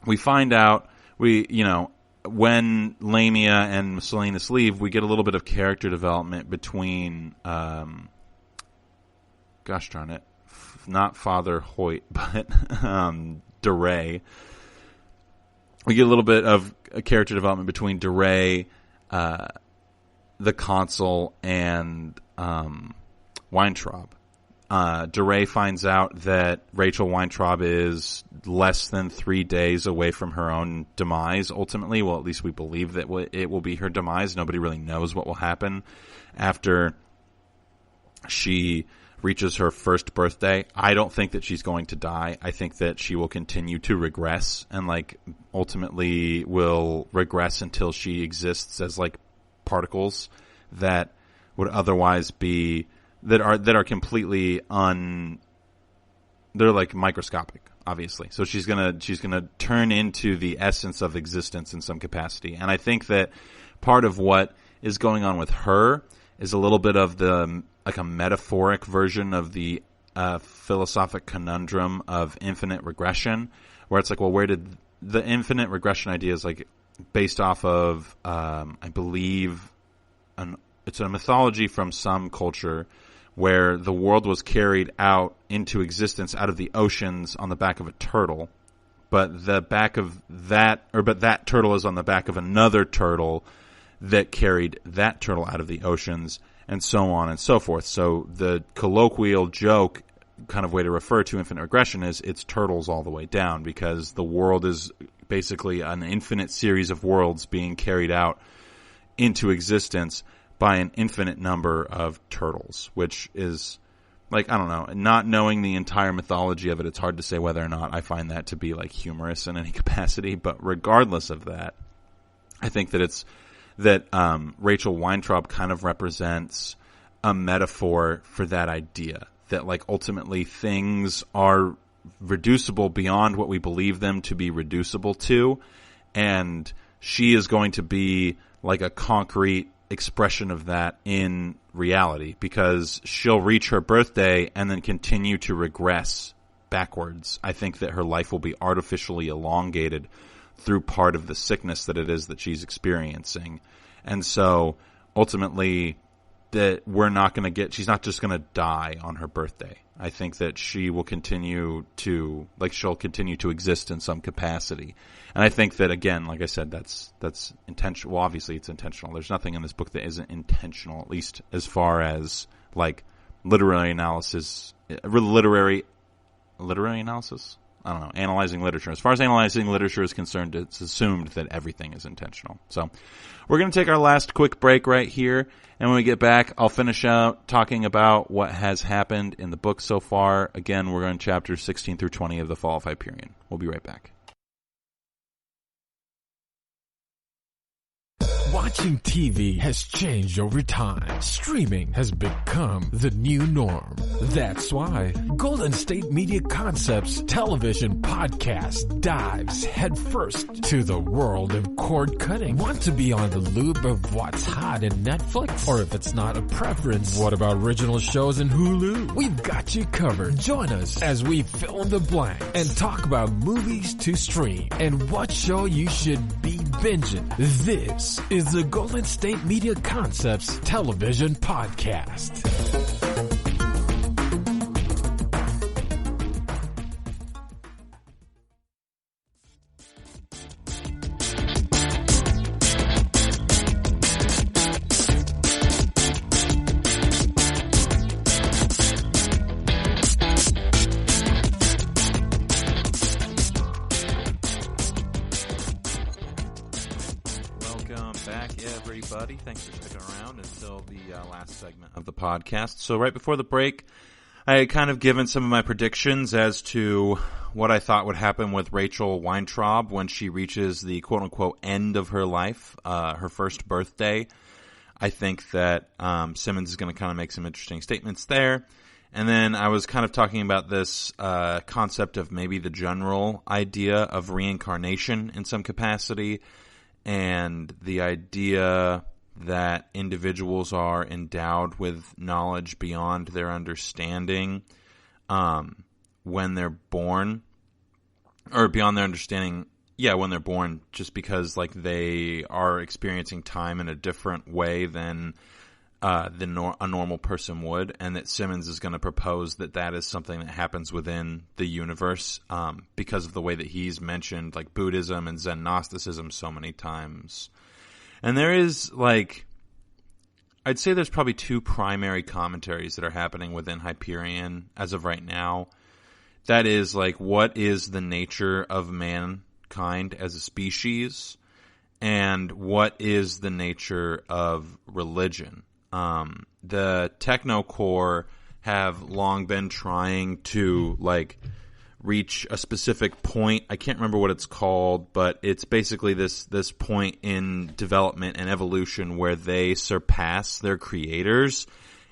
we find out when Lamia and Silenus leave, we get a little bit of character development between gosh darn it, not Father Hoyt, but DeRay. We get a little bit of a character development between DeRay, the consul, and Weintraub. DeRay finds out that Rachel Weintraub is less than 3 days away from her own demise, ultimately. Well, at least we believe that it will be her demise. Nobody really knows what will happen after she reaches her first birthday, I don't think that she's going to die. I think that she will continue to regress and like ultimately will regress until she exists as like particles that would otherwise be that are completely they're like microscopic, obviously. So she's gonna turn into the essence of existence in some capacity. And I think that part of what is going on with her is a little bit of the like a metaphoric version of the philosophic conundrum of infinite regression, where it's like, well, where did the infinite regression idea is like based off of I believe it's a mythology from some culture where the world was carried out into existence out of the oceans on the back of a turtle, but that turtle is on the back of another turtle that carried that turtle out of the oceans, and so on and so forth. So the colloquial joke kind of way to refer to infinite regression is it's turtles all the way down, because the world is basically an infinite series of worlds being carried out into existence by an infinite number of turtles, which is like, I don't know, not knowing the entire mythology of it, it's hard to say whether or not I find that to be like humorous in any capacity. But regardless of that, I think that Rachel Weintraub kind of represents a metaphor for that idea that like ultimately things are reducible beyond what we believe them to be reducible to, and she is going to be like a concrete expression of that in reality, because she'll reach her birthday and then continue to regress backwards. I think that her life will be artificially elongated through part of the sickness that it is that she's experiencing. And so ultimately that she's not just going to die on her birthday. I think that she will continue to exist in some capacity. And I think that, again, like I said, that's intentional. Well, obviously it's intentional. There's nothing in this book that isn't intentional, at least as far as like literary analysis. I don't know, analyzing literature. As far as analyzing literature is concerned, it's assumed that everything is intentional. So we're going to take our last quick break right here. And when we get back, I'll finish out talking about what has happened in the book so far. Again, we're on chapters 16 through 20 of the Fall of Hyperion. We'll be right back. Watching TV has changed over time. Streaming has become the new norm. That's why Golden State Media Concepts television podcast dives headfirst to the world of cord cutting. Want to be on the loop of what's hot in Netflix? Or if it's not a preference, what about original shows in Hulu? We've got you covered. Join us as we fill in the blank and talk about movies to stream and what show you should be binging. This is the Golden State Media Concepts television podcast. Thanks for sticking around until the last segment of the podcast. So right before the break, I had kind of given some of my predictions as to what I thought would happen with Rachel Weintraub when she reaches the quote-unquote end of her life, her first birthday. I think that Simmons is going to kind of make some interesting statements there. And then I was kind of talking about this concept of maybe the general idea of reincarnation in some capacity, and the idea that individuals are endowed with knowledge beyond their understanding when they're born, or beyond their understanding, when they're born, just because like they are experiencing time in a different way than a normal person would, and that Simmons is going to propose that is something that happens within the universe because of the way that he's mentioned like Buddhism and Zen Gnosticism so many times. And there is like, I'd say there's probably two primary commentaries that are happening within Hyperion as of right now. That is like, what is the nature of mankind as a species, and what is the nature of religion? The technocore have long been trying to, like, reach a specific point. I can't remember what it's called, but it's basically this point in development and evolution where they surpass their creators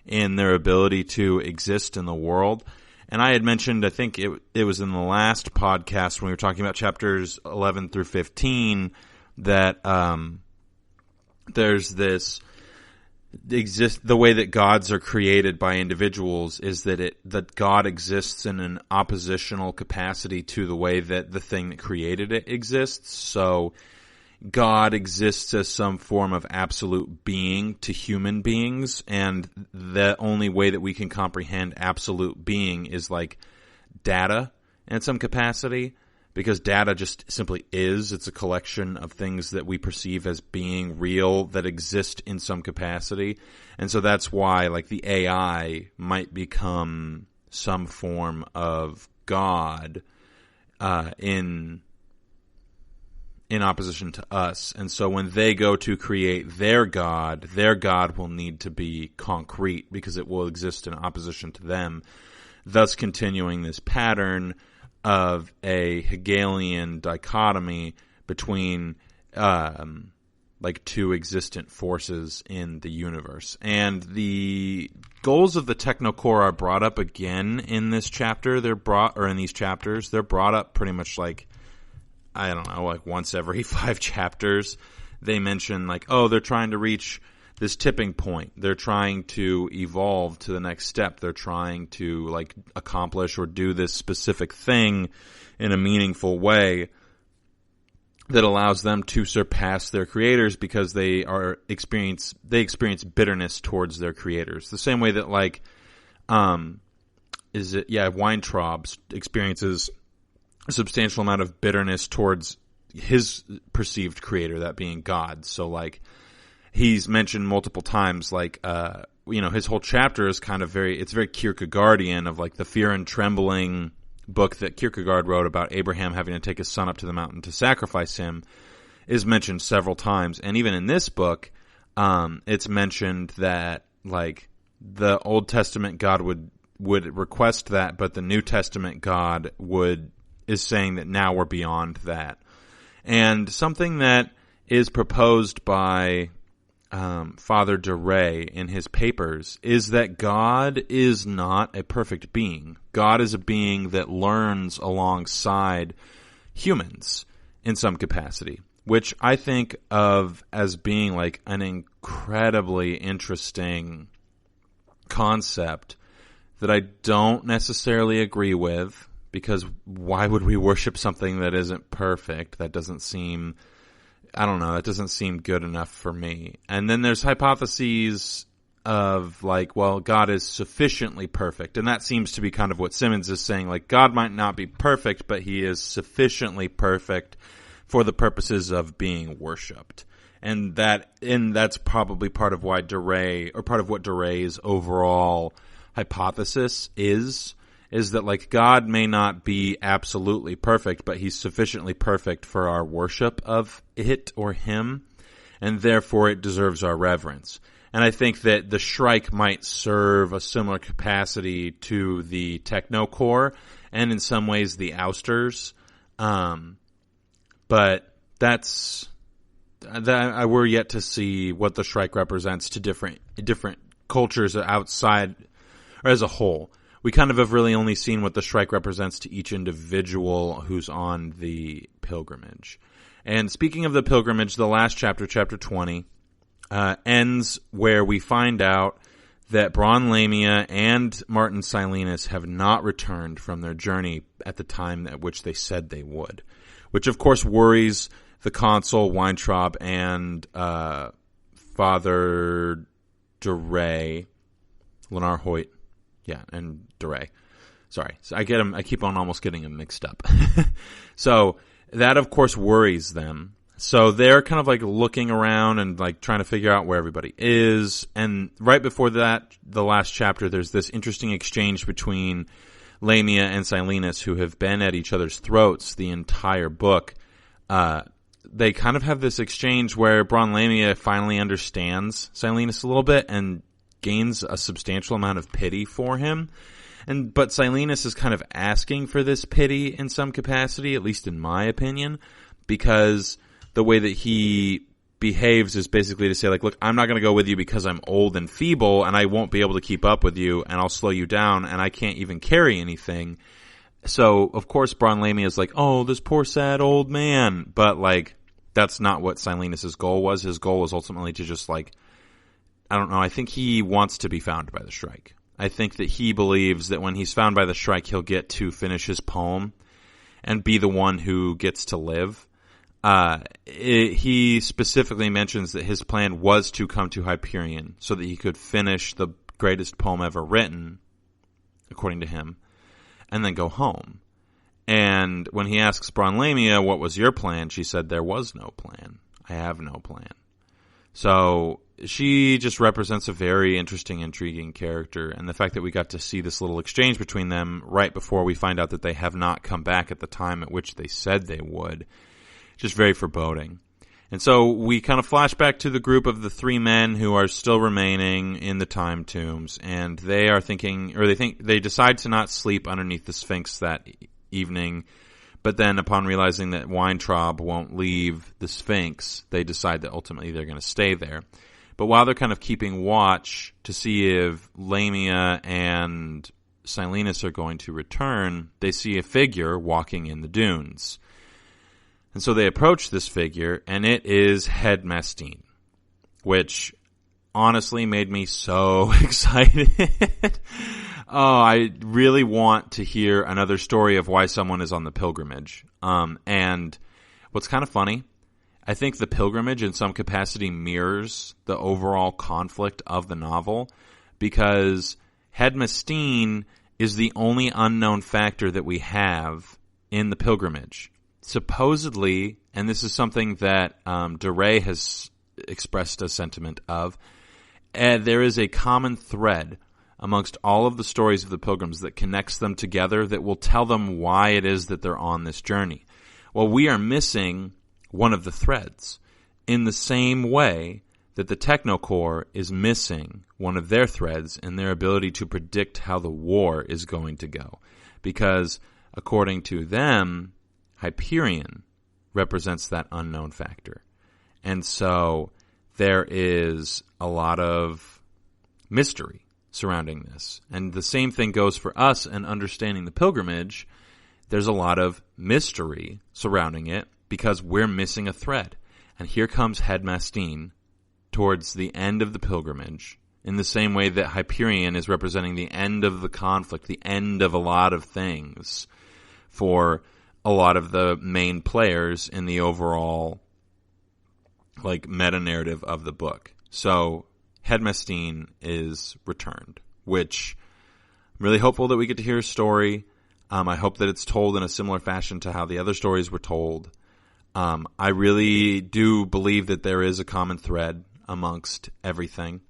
in their ability to exist in the world. And I had mentioned, I think it was in the last podcast when we were talking about chapters 11 through 15, that there's this the way that gods are created by individuals is that God exists in an oppositional capacity to the way that the thing that created it exists. So God exists as some form of absolute being to human beings, and the only way that we can comprehend absolute being is like data in some capacity. Because data just simply is. It's a collection of things that we perceive as being real that exist in some capacity. And so that's why, like, the AI might become some form of God in opposition to us. And so when they go to create their God will need to be concrete because it will exist in opposition to them, thus continuing this pattern of a Hegelian dichotomy between like two existent forces in the universe. And the goals of the Technocore are brought up again in this chapter. In these chapters. They're brought up pretty much like, I don't know, like once every 5 chapters. They mention like, oh, they're trying to reach this tipping point. They're trying to evolve to the next step. They're trying to like accomplish or do this specific thing in a meaningful way that allows them to surpass their creators because they experience bitterness towards their creators. The same way that like Weintraub experiences a substantial amount of bitterness towards his perceived creator, that being God. So like he's mentioned multiple times, like, his whole chapter is kind of very Kierkegaardian, of like the Fear and Trembling book that Kierkegaard wrote about Abraham having to take his son up to the mountain to sacrifice him is mentioned several times. And even in this book, it's mentioned that like the Old Testament God would request that, but the New Testament God is saying that now we're beyond that. And something that is proposed by Father DeRay in his papers is that God is not a perfect being. God is a being that learns alongside humans in some capacity, which I think of as being like an incredibly interesting concept that I don't necessarily agree with, because why would we worship something that isn't perfect? That doesn't seem good enough for me. And then there's hypotheses of like, well, God is sufficiently perfect. And that seems to be kind of what Simmons is saying. Like, God might not be perfect, but he is sufficiently perfect for the purposes of being worshipped. And that's probably part of what DeRay's overall hypothesis is that like God may not be absolutely perfect, but he's sufficiently perfect for our worship of it or him, and therefore it deserves our reverence. And I think that the Shrike might serve a similar capacity to the Technocore, and in some ways the Ousters. But we're yet to see what the Shrike represents to different cultures outside, or as a whole. We kind of have really only seen what the Shrike represents to each individual who's on the pilgrimage. And speaking of the pilgrimage, the last chapter, chapter 20, ends where we find out that Braun Lamia and Martin Silenus have not returned from their journey at the time at which they said they would, which of course worries the consul, Weintraub, and Father DeRay, Lenar Hoyt. Yeah, and DeRay. Sorry. So I keep on almost getting them mixed up. So that, of course, worries them. So they're kind of like looking around and like trying to figure out where everybody is. And right before that, the last chapter, there's this interesting exchange between Lamia and Silenus, who have been at each other's throats the entire book. They kind of have this exchange where Braun Lamia finally understands Silenus a little bit and gains a substantial amount of pity for him. But Silenus is kind of asking for this pity in some capacity, at least in my opinion, because the way that he behaves is basically to say, like, look, I'm not going to go with you because I'm old and feeble and I won't be able to keep up with you and I'll slow you down and I can't even carry anything. So, of course, Bron Lamia is like, oh, this poor sad old man. But, like, that's not what Silenus' goal was. His goal was ultimately to just, like, I don't know, I think he wants to be found by the Shrike. I think that he believes that when he's found by the Shrike, he'll get to finish his poem and be the one who gets to live. He specifically mentions that his plan was to come to Hyperion so that he could finish the greatest poem ever written, according to him, and then go home. And when he asks Bron Lamia, what was your plan? She said, there was no plan. I have no plan. So she just represents a very interesting, intriguing character. And the fact that we got to see this little exchange between them right before we find out that they have not come back at the time at which they said they would, just very foreboding. And so we kind of flash back to the group of the three men who are still remaining in the time tombs, and they are thinking, or they decide to not sleep underneath the Sphinx that evening, but then upon realizing that Weintraub won't leave the Sphinx, they decide that ultimately they're going to stay there. But while they're kind of keeping watch to see if Lamia and Silenus are going to return, they see a figure walking in the dunes. And so they approach this figure, and it is Head Mastine, which honestly made me so excited. Oh, I really want to hear another story of why someone is on the pilgrimage. And what's kind of funny, I think the pilgrimage in some capacity mirrors the overall conflict of the novel, because Head Mastine is the only unknown factor that we have in the pilgrimage. Supposedly, and this is something that DeRay has expressed a sentiment of, there is a common thread amongst all of the stories of the pilgrims that connects them together that will tell them why it is that they're on this journey. Well, we are missing one of the threads in the same way that the Technocore is missing one of their threads in their ability to predict how the war is going to go. Because according to them, Hyperion represents that unknown factor. And so there is a lot of mystery surrounding this. And the same thing goes for us in understanding the pilgrimage. There's a lot of mystery surrounding it because we're missing a thread. And here comes Head Mastine towards the end of the pilgrimage, in the same way that Hyperion is representing the end of the conflict, the end of a lot of things for a lot of the main players in the overall, like, meta-narrative of the book. So Head Mastine is returned, which I'm really hopeful that we get to hear a story. I hope that it's told in a similar fashion to how the other stories were told. I really do believe that there is a common thread amongst everything,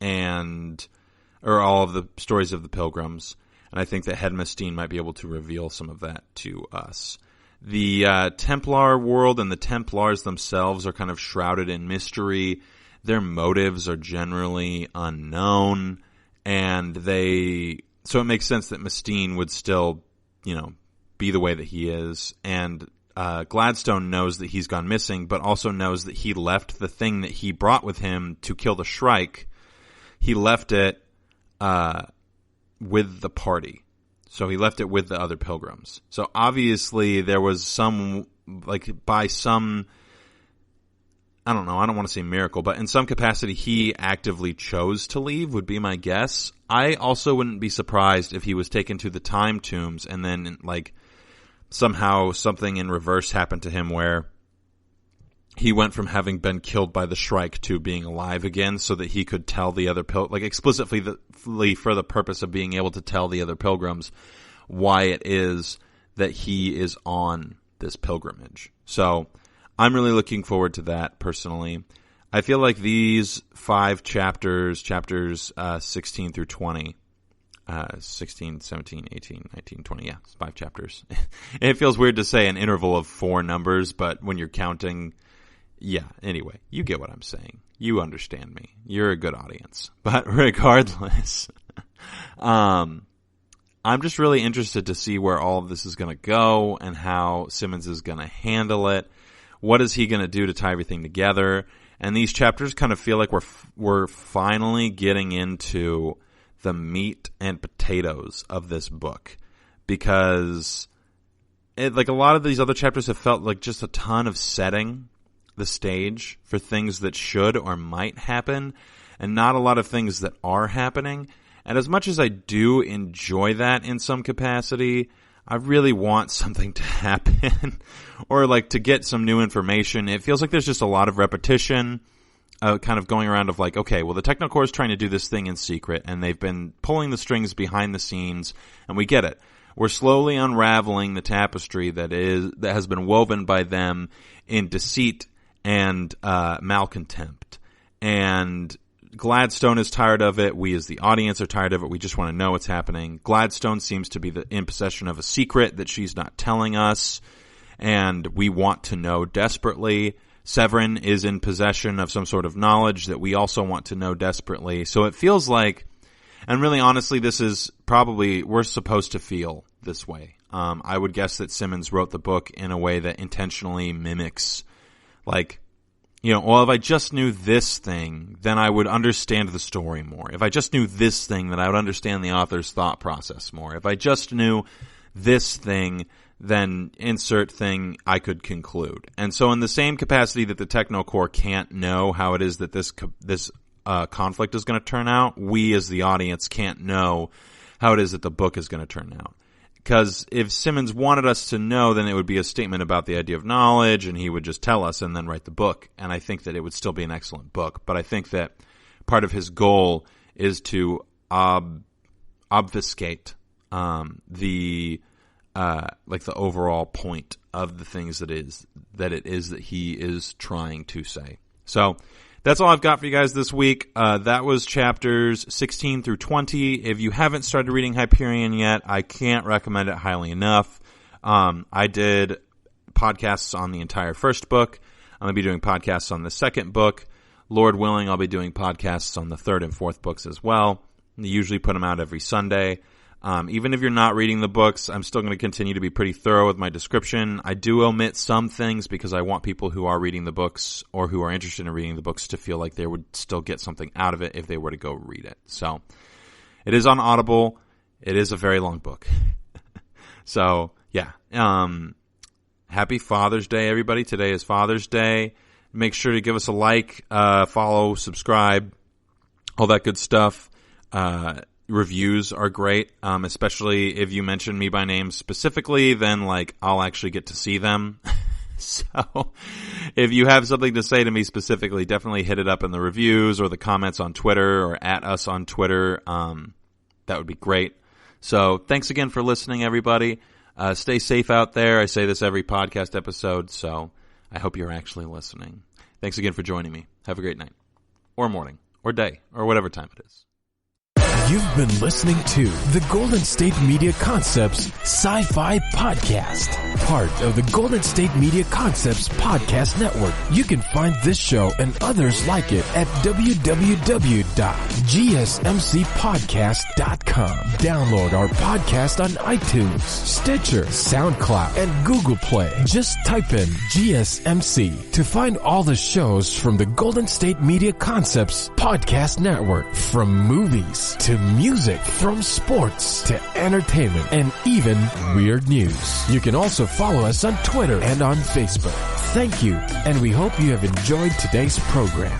or all of the stories of the pilgrims. And I think that Head Mastine might be able to reveal some of that to us. The Templar world and the Templars themselves are kind of shrouded in mystery. Their motives are generally unknown, and so it makes sense that Mastine would still, be the way that he is. And Gladstone knows that he's gone missing, but also knows that he left the thing that he brought with him to kill the Shrike. He left it with the party. So he left it with the other pilgrims. So obviously there was I don't know, I don't want to say miracle, but in some capacity he actively chose to leave, would be my guess. I also wouldn't be surprised if he was taken to the time tombs and then, somehow something in reverse happened to him where he went from having been killed by the Shrike to being alive again so that he could tell the other explicitly for the purpose of being able to tell the other pilgrims why it is that he is on this pilgrimage. So I'm really looking forward to that personally. I feel like these 5 chapters 16 through 20, 16, 17, 18, 19, 20, yeah, it's 5 chapters. It feels weird to say an interval of 4 numbers, but when you're counting, yeah, anyway, you get what I'm saying. You understand me. You're a good audience. But regardless, I'm just really interested to see where all of this is going to go and how Simmons is going to handle it. What is he going to do to tie everything together? And these chapters kind of feel like we're finally getting into the meat and potatoes of this book, because like a lot of these other chapters have felt like just a ton of setting the stage for things that should or might happen, and not a lot of things that are happening. And as much as I do enjoy that in some capacity, I really want something to happen or like to get some new information. It feels like there's just a lot of repetition, kind of going around of like, okay, well, the Technocore is trying to do this thing in secret, and they've been pulling the strings behind the scenes, and we get it. We're slowly unraveling the tapestry that has been woven by them in deceit and malcontempt. And Gladstone is tired of it. We as the audience are tired of it. We just want to know what's happening. Gladstone seems to be in possession of a secret that she's not telling us, and we want to know desperately. Severin is in possession of some sort of knowledge that we also want to know desperately. So it feels like, and really honestly, this is probably, we're supposed to feel this way. I would guess that Simmons wrote the book in a way that intentionally mimics, like, you know, well, if I just knew this thing, then I would understand the story more. If I just knew this thing, then I would understand the author's thought process more. If I just knew this thing, then insert thing I could conclude. And so in the same capacity that the Technocore can't know how it is that this conflict is going to turn out, we as the audience can't know how it is that the book is going to turn out. Because if Simmons wanted us to know, then it would be a statement about the idea of knowledge, and he would just tell us and then write the book. And I think that it would still be an excellent book. But I think that part of his goal is to obfuscate the overall point of the things that it is that he is trying to say. So that's all I've got for you guys this week. That was chapters 16 through 20. If you haven't started reading Hyperion yet, I can't recommend it highly enough. I did podcasts on the entire first book. I'm going to be doing podcasts on the second book. Lord willing, I'll be doing podcasts on the third and fourth books as well. I usually put them out every Sunday. Even if you're not reading the books, I'm still going to continue to be pretty thorough with my description. I do omit some things because I want people who are reading the books or who are interested in reading the books to feel like they would still get something out of it if they were to go read it. So it is on Audible. It is a very long book. So yeah. Happy Father's Day, everybody. Today is Father's Day. Make sure to give us a like, follow, subscribe, all that good stuff. Reviews are great, especially if you mention me by name specifically, then like I'll actually get to see them. So if you have something to say to me specifically, definitely hit it up in the reviews or the comments on Twitter or at us on Twitter. That would be great. So thanks again for listening, everybody. Stay safe out there. I say this every podcast episode, so I hope you're actually listening. Thanks again for joining me. Have a great night or morning or day or whatever time it is. You've been listening to the Golden State Media Concepts Sci-Fi Podcast, part of the Golden State Media Concepts Podcast Network. You can find this show and others like it at www.gsmcpodcast.com. Download our podcast on iTunes, Stitcher, SoundCloud, and Google Play. Just type in GSMC to find all the shows from the Golden State Media Concepts Podcast Network, from movies to music, from sports to entertainment, and even weird news. You can also follow us on Twitter and on Facebook. Thank you, and we hope you have enjoyed today's program.